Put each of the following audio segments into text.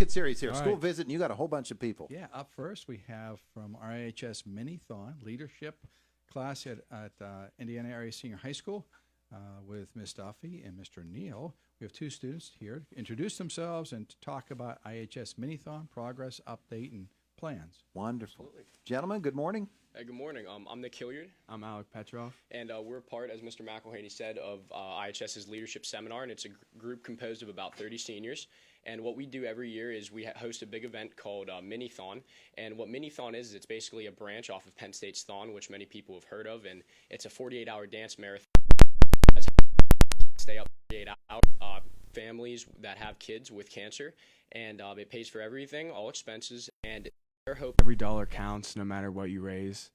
get serious here. All School right. visit, and you got a whole bunch of people. Yeah, up first we have from our IHS Minithon leadership class at Indiana Area Senior High School with Ms. Duffy and Mr. Neal. We have two students here to introduce themselves and to talk about IHS Minithon progress, update, and plans. Wonderful. Gentlemen, good morning. Hey, good morning. I'm Nick Hilliard, I'm Alec Petrov. and we're part, as Mr. McElhaney said, of IHS's Leadership Seminar, and it's a group composed of about 30 seniors. And what we do every year is we host a big event called Mini-Thon. And what Mini-Thon is it's basically a branch off of Penn State's Thon, which many people have heard of, and it's a 48-hour dance marathon. Stay up 48 hours. Families that have kids with cancer, and it pays for everything, all expenses, and their hope. Every dollar counts no matter what you raise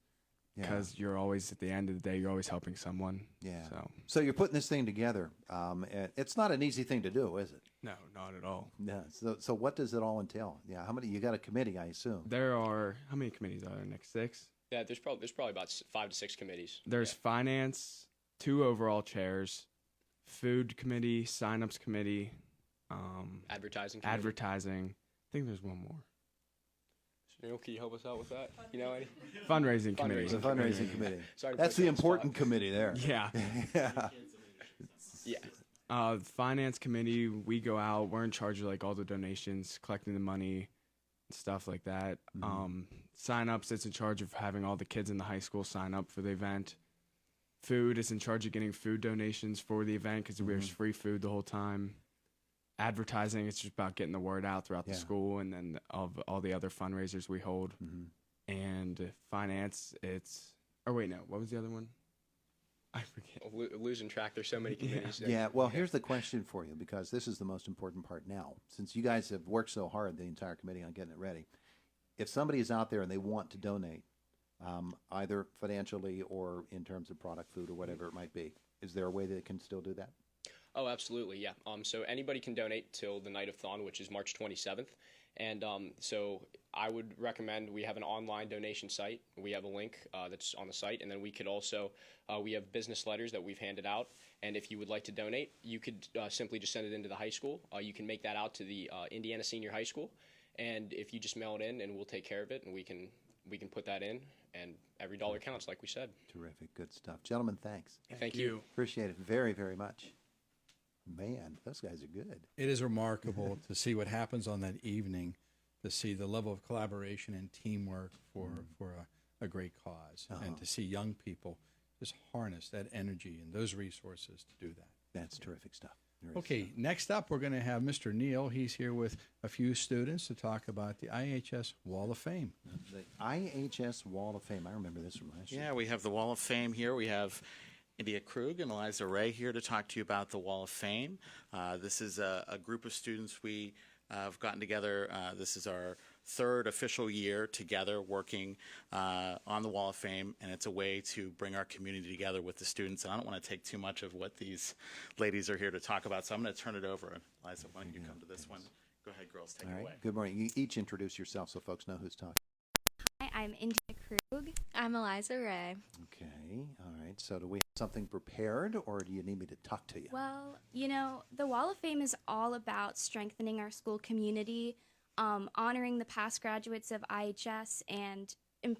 Yeah. because you're always, at the end of the day, you're always helping someone. Yeah. So, So you're putting this thing together. And it's not an easy thing to do, is it? no, not at all. Yeah. So what does it all entail? Yeah. How many? You got a committee, I assume. There are, how many committees are there, Nick? 6? Yeah, there's probably about 5 to 6 committees. There's finance, 2 overall chairs, food committee, sign-ups committee, Advertising committee. advertising. I think there's one more. Neil, can you help us out with that? You know any? Fundraising committee. The fundraising committee. Sorry to That's put the you on the important spot. committee there. Yeah. Yeah. Yeah. Finance committee, we go out. We're in charge of like all the donations, collecting the money, stuff like that. Sign-ups, it's in charge of having all the kids in the high school sign up for the event. Food is in charge of getting food donations for the event because there's free food the whole time. Advertising, it's just about getting the word out throughout the Yeah. school, and then of all the other fundraisers we hold. And finance, what was the other one? I forget. Losing track. There's so many committees. Yeah, well, here's the question for you, because this is the most important part now. Since you guys have worked so hard, the entire committee, on getting it ready, if somebody is out there and they want to donate, either financially or in terms of product, food, or whatever it might be, is there a way they can still do that? Oh, absolutely. Yeah. So anybody can donate till the night of Thon, which is March 27th. And so I would recommend we have an online donation site. We have a link that's on the site, and then we could also we have business letters that we've handed out. And if you would like to donate, you could simply just send it into the high school. You can make that out to the Indiana Senior High School, and if you just mail it in, and we'll take care of it, and we can put that in, and every dollar counts, like we said. Terrific, good stuff. Gentlemen, thanks. Thank you. Appreciate it very, very much. Man, those guys are good. It is remarkable to see what happens on that evening, to see the level of collaboration and teamwork for a great cause, and to see young people just harness that energy and those resources to do that. That's terrific stuff. There is. Okay, next up we're going to have Mr. Neal. He's here with a few students to talk about the IHS Wall of Fame. The IHS Wall of Fame. I remember this from last year. Yeah, we have the Wall of Fame here. We have India Krug and Eliza Ray here to talk to you about the Wall of Fame. This is a group of students we have gotten together. This is our 3rd official year together working on the Wall of Fame, and it's a way to bring our community together with the students. And I don't want to take too much of what these ladies are here to talk about, so I'm going to turn it over. Eliza, why don't you come to this one? Go ahead, girls, take All it right. away. Good morning. You each introduce yourself so folks know who's talking. Hi, I'm India Krug. I'm Eliza Ray. Okay. All right. So do we have something prepared, or do you need me to talk to you? Well, you know, the Wall of Fame is all about strengthening our school community, honoring the past graduates of IHS, and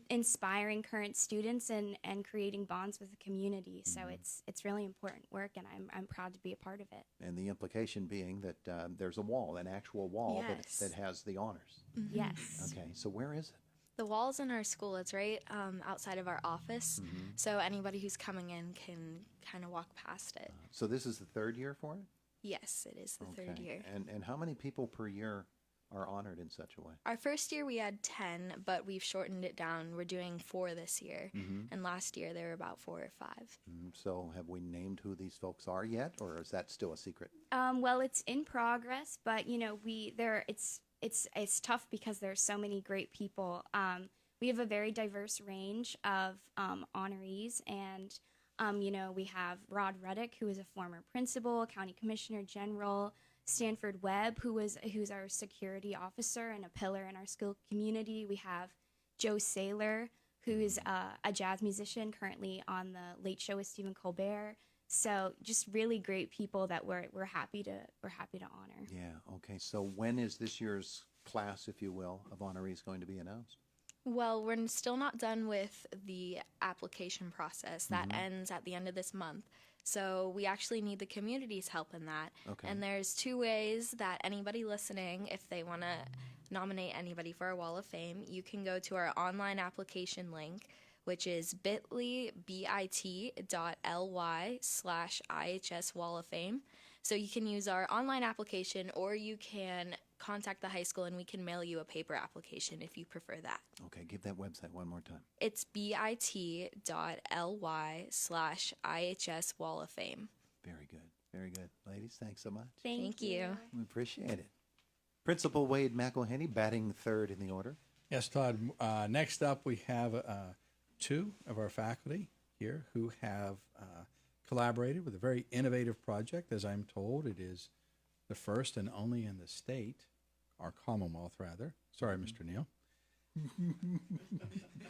inspiring current students and creating bonds with the community. So it's really important work, and I'm proud to be a part of it. And the implication being that there's a wall, an actual wall Yes. that has the honors. Yes. Okay. So where is it? The wall's in our school. It's right outside of our office, so anybody who's coming in can kind of walk past it. So this is the 3rd year for it? Yes, it is the 3rd year. And how many people per year are honored in such a way? Our first year we had 10, but we've shortened it down. We're doing 4 this year, and last year there were about 4 or 5. So have we named who these folks are yet, or is that still a secret? Well, it's in progress, but you know, it's tough because there's so many great people. We have a very diverse range of honorees, and you know, we have Rod Reddick, who is a former principal, county commissioner general. Stanford Webb, who's our security officer and a pillar in our school community. We have Joe Saylor, who is a jazz musician currently on the Late Show with Stephen Colbert. So just really great people that we're happy to honor. Yeah. Okay. So when is this year's class, if you will, of honorees going to be announced? Well, we're still not done with the application process. That ends at the end of this month. So we actually need the community's help in that. Okay. And there's two ways that anybody listening, if they want to nominate anybody for our Wall of Fame, you can go to our online application link, which is bit.ly/IHS Wall of Fame. So you can use our online application, or you can contact the high school and we can mail you a paper application if you prefer that. Okay, give that website one more time. It's bit.ly/IHS Wall of Fame. Very good. Very good. Ladies, thanks so much. Thank you. We appreciate it. Principal Wade McElhenney, batting third in the order. Yes, Todd. Next up, we have two of our faculty here who have collaborated with a very innovative project. As I'm told, it is the first and only in the state, our Commonwealth, rather. Sorry, Mr. Neal.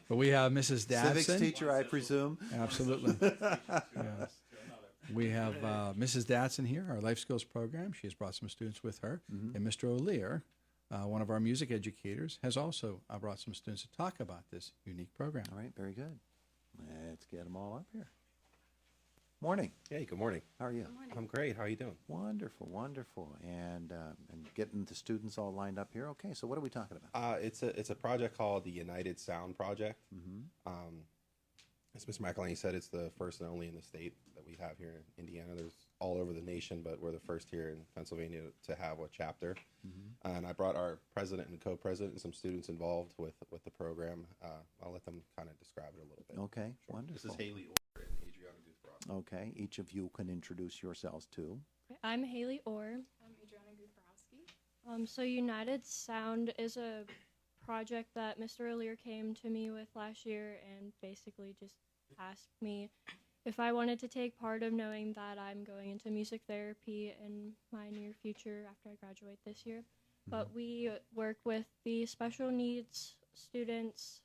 But we have Mrs. Dadson. Civics teacher, I presume. Absolutely. Yes. We have Mrs. Datson here, our life skills program. She has brought some students with her. And Mr. O'Lear, one of our music educators, has also brought some students to talk about this unique program. All right, very good. Let's get them all up here. Morning. Hey, good morning. How are you? I'm great. How are you doing? Wonderful, wonderful. And getting the students all lined up here. Okay, so what are we talking about? It's a project called the United Sound Project. As Mr. McElhaney said, it's the first and only in the state that we have here in Indiana. There's all over the nation, but we're the first here in Pennsylvania to have a chapter. And I brought our president and co-president and some students involved with the program. I'll let them kind of describe it a little bit. Okay, This wonderful. is Haley Orr and Adriana Guzbrow. Okay, each of you can introduce yourselves too. I'm Haley Orr. I'm Adriana Gufarowski. So United Sound is a project that Mr. O'Lear came to me with last year and basically just asked me if I wanted to take part of, knowing that I'm going into music therapy in my near future after I graduate this year. But we work with the special needs students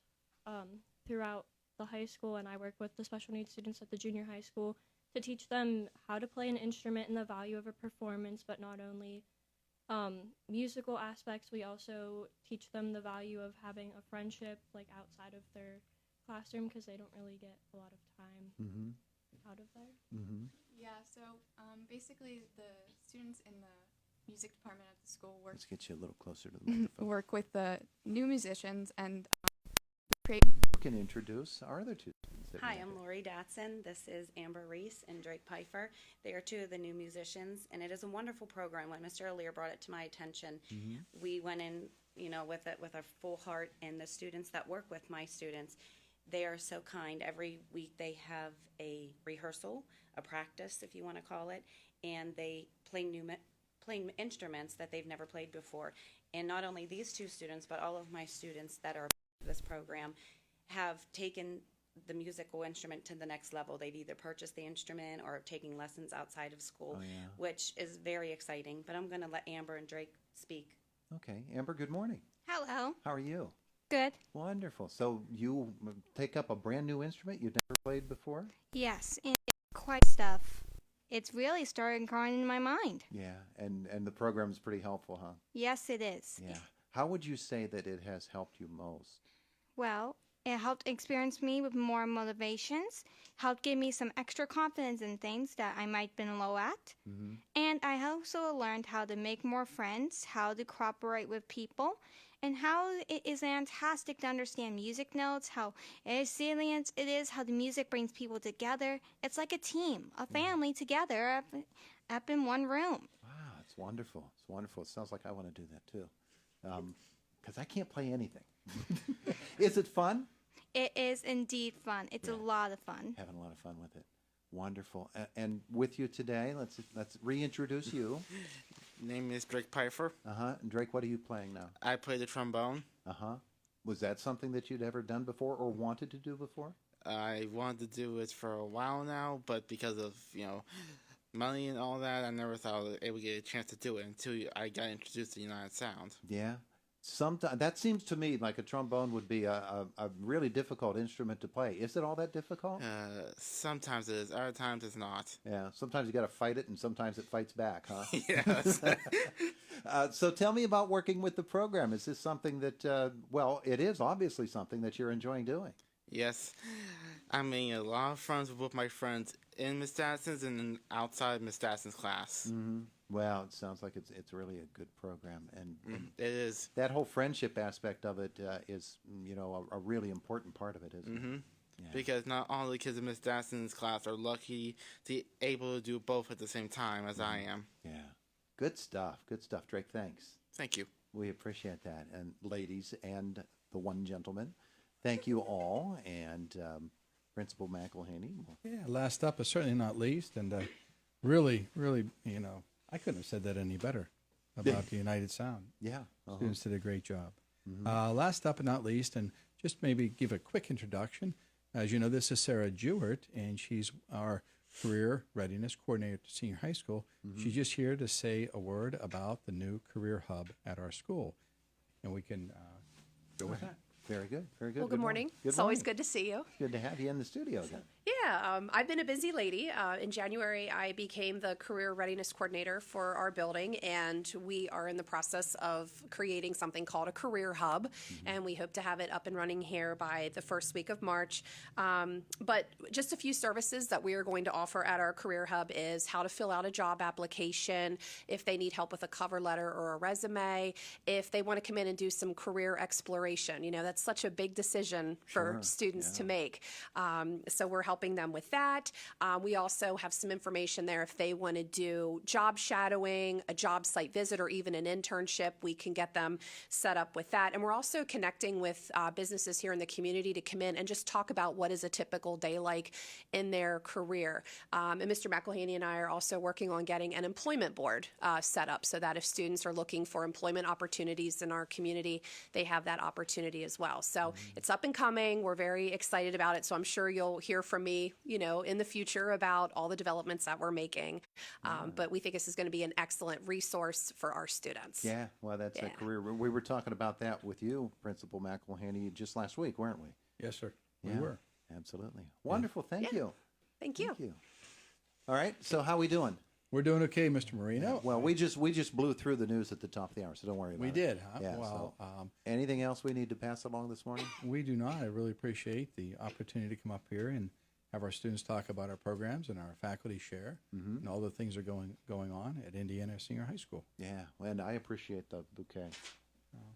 throughout the high school, and I work with the special needs students at the junior high school to teach them how to play an instrument and the value of a performance, but not only musical aspects. We also teach them the value of having a friendship like outside of their classroom, because they don't really get a lot of time out of there. Yeah, so basically the students in the music department at the school work Let's get you a little closer to the microphone. work with the new musicians and You can introduce our other two students. that we Hi, have I'm here. Lori Datson. This is Amber Reese and Drake Pfeiffer. They are two of the new musicians, and it is a wonderful program. When Mr. O'Lear brought it to my attention, we went in, with it with a full heart, and the students that work with my students, they are so kind. Every week they have a rehearsal, a practice, if you want to call it, and they play playing instruments that they've never played before. And not only these two students, but all of my students that are part of this program have taken the musical instrument to the next level. They've either purchased the instrument or taking lessons outside of school, Oh, yeah. which is very exciting. But I'm going to let Amber and Drake speak. Okay, Amber, good morning. Hello. How are you? Good. Wonderful. So you take up a brand new instrument you've never played before? Yes, and quite stuff. It's really started growing in my mind. Yeah, and the program's pretty helpful, huh? Yes, it is. Yeah. How would you say that it has helped you most? Well, it helped experience me with more motivations, helped give me some extra confidence in things that I might have been low at. And I also learned how to make more friends, how to cooperate with people, and how it is fantastic to understand music notes, how salient it is, how the music brings people together. It's like a team, a family together up in one room. Wow, it's wonderful. It's wonderful. It sounds like I want to do that too. Because I can't play anything. Is it fun? It is indeed fun. It's a lot of fun. Having a lot of fun with it. Wonderful. And with you today, let's reintroduce you. Name is Drake Pfeiffer. And Drake, what are you playing now? I play the trombone. Was that something that you'd ever done before or wanted to do before? I wanted to do it for a while now, but because of, money and all that, I never thought I would get a chance to do it until I got introduced to United Sound. Yeah. Sometimes that seems to me like a trombone would be a really difficult instrument to play. Is it all that difficult? Sometimes it is. Other times it's not. Yeah. Sometimes you got to fight it, and sometimes it fights back, huh? Yes. So tell me about working with the program. Is this something that, well, it is obviously something that you're enjoying doing. Yes. I mean, a lot of friends with my friends in Miss Dadson's and then outside Miss Dadson's class. Mm-hmm. Well, it sounds like it's really a good program, and It is. that whole friendship aspect of it is, a really important part of it, isn't it? Mm-hmm. Yeah. Because not all the kids in Miss Dadson's class are lucky to be able to do both at the same time as I am. Yeah. Good stuff. Good stuff, Drake. Thanks. Thank you. We appreciate that. And ladies and the one gentleman, thank you all. And Principal McElhaney. Yeah, last up, but certainly not least, and really, I couldn't have said that any better about the United Sound. Yeah. Uh-huh. Students did a great job. Last up but not least, and just maybe give a quick introduction. As you know, this is Sarah Jewett, and she's our Career Readiness Coordinator at Senior High School. She's just here to say a word about the new Career Hub at our school. And we can go with that. Very good. Very good. Well, good morning. It's always good to see you. Good to have you in the studio again. Yeah, I've been a busy lady. In January, I became the Career Readiness Coordinator for our building, and we are in the process of creating something called a Career Hub, and we hope to have it up and running here by the first week of March. But just a few services that we are going to offer at our Career Hub is how to fill out a job application, if they need help with a cover letter or a resume, if they want to come in and do some career exploration. That's such a big decision for students to make. So we're helping them with that. We also have some information there if they want to do job shadowing, a job site visit, or even an internship. We can get them set up with that. And we're also connecting with businesses here in the community to come in and just talk about what is a typical day like in their career. And Mr. McElhaney and I are also working on getting an employment board set up so that if students are looking for employment opportunities in our community, they have that opportunity as well. So it's up and coming. We're very excited about it. So I'm sure you'll hear from me, in the future about all the developments that we're making. But we think this is going to be an excellent resource for our students. Yeah, well, that's a career. We were talking about that with you, Principal McElhaney, just last week, weren't we? Yes, sir. Yeah, We were. Absolutely. Wonderful. Thank you. Thank you. Thank you. All right. So how we doing? We're doing okay, Mr. Marino. Well, we just blew through the news at the top of the hour, so don't worry about it. We did, huh? Yeah. Well, anything else we need to pass along this morning? we do not. I really appreciate the opportunity to come up here and have our students talk about our programs and our faculty share and all the things that are going on at Indiana Senior High School. Yeah, and I appreciate the bouquet,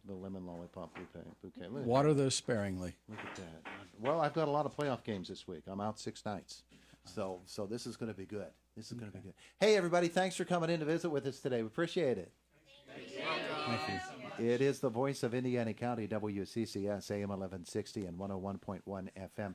the lemon lollipop bouquet. Look at Water those sparingly. Look at that. Well, I've got a lot of playoff games this week. I'm out 6 nights. So this is going to be good. This is going to be good. Hey, everybody, thanks for coming in to visit with us today. We appreciate it. Thank you. It is the voice of Indiana County, WCCS, AM 1160 and 101.1 FM.